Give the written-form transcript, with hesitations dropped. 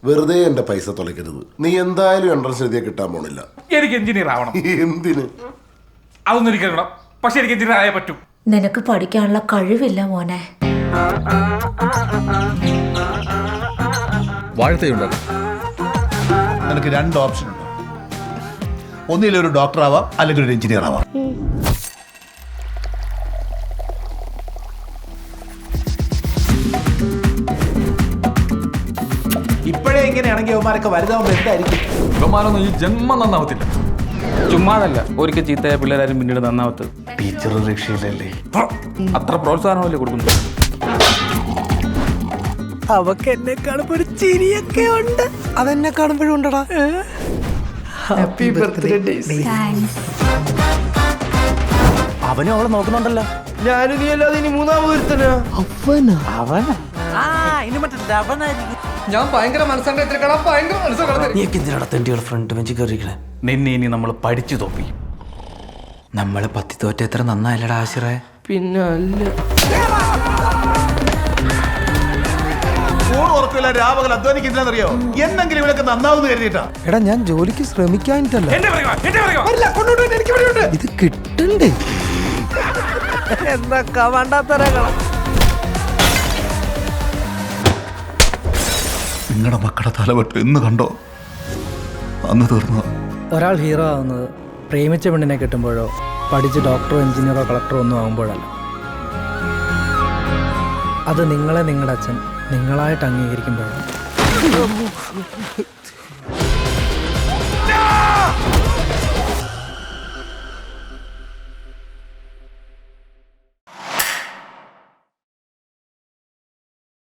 വെറുതെ എന്റെ പൈസ തുളയ്ക്കരുത്. നീ എന്തായാലും എൻട്രൻസ് എഴുതിയാൽ കിട്ടാൻ പോണില്ല. എനിക്ക് എഞ്ചിനീയർ ആവണം. എന്തിന്? അതൊന്നും എനിക്കറിയണം, പക്ഷെ എനിക്ക് എഞ്ചിനീയർ ആയേ പറ്റൂ. നിനക്ക് പഠിക്കാനുള്ള കഴിവില്ല മോനെ. വാഴത്തയുണ്ടാകും. നിനക്ക് 2 ഓപ്ഷൻ ഉണ്ട്. ഒന്നിലൊരു ഡോക്ടർ ആവാം, അല്ലെങ്കിൽ ഒരു എഞ്ചിനീയർ ആവാം. ഇപ്പോഴേ ഇങ്ങനെയാണെങ്കിൽ അവന്മാരൊക്കെ വലുതാവുമ്പോൾ എന്തായിരിക്കും? ഇവന്മാരൊന്നും ഈ ജന്മം നന്നാവത്തില്ല. ചുമ്മാതല്ല, ഒരിക്കൽ ചീത്തയായ പിള്ളേരാരും പിന്നീട് നന്നാവത്തത്. ടീച്ചർ രക്ഷയില്ലല്ലേ? അത്ര പ്രോത്സാഹനമല്ലേ കൊടുക്കുന്നു. അവക്ക് എന്നെ കാണുമ്പോ ഒരു ചിരിയൊക്കെ ഉണ്ട്. അതെന്നെ കാണുമ്പോഴും ഉണ്ടടാ. Happy birthday. അവനും അവളെ നോക്കുന്നുണ്ടല്ലോ. ഞാനും നീ അല്ലാതെ ഇനി മൂന്നാമത് ഒരുത്തനാ. അവനാ? ഇനി മറ്റേ അവനായിരിക്കും. ഞാൻ ഭയങ്കര മനസ്സംഘത്തിലേക്കാണ്, ഭയങ്കര മനസ്സംഘത്തിൽ. നീ എന്തിനാ തെണ്ടികൾ ഫ്രണ്ട് വെച്ച് കയറിക്കണേ? നിന്നെ ഇനി നമ്മൾ പഠിച്ചു തോപ്പിക്കും. നമ്മള് 10 തോറ്റ എത്ര നന്നായില്ലടാ ആശിറേ. പിന്നെ അല്ല. ഓർക്കില്ല, രാപകൽ അധ്വാനിക്കുന്നറിയോ? എന്നെങ്കിലും ഇവരൊക്കെ നന്നാവുന്ന കരുതിയിട്ടാ. എടാ ഞാൻ ജോലിക്ക് ശ്രമിക്കാനിട്ടല്ല. ഇത് കിട്ടണ്ടേ? എന്തൊക്കെ വേണ്ടാത്തരകളാ. നിങ്ങളുടെ മക്കളുടെ തലവെട്ട് എന്ന് കണ്ടോ? അന്ന് തീർന്നു. ഒരാൾ ഹീറോ ആവുന്നത് പ്രേമിച്ച പെണ്ണിനെ കിട്ടുമ്പോഴോ പഠിച്ച് ഡോക്ടറോ എഞ്ചിനീയറോ കളക്ടറോ ഒന്നും ആകുമ്പോഴല്ല. അത് നിങ്ങളെ നിങ്ങളുടെ അച്ഛൻ നിങ്ങളായിട്ട് അംഗീകരിക്കുമ്പോഴോ.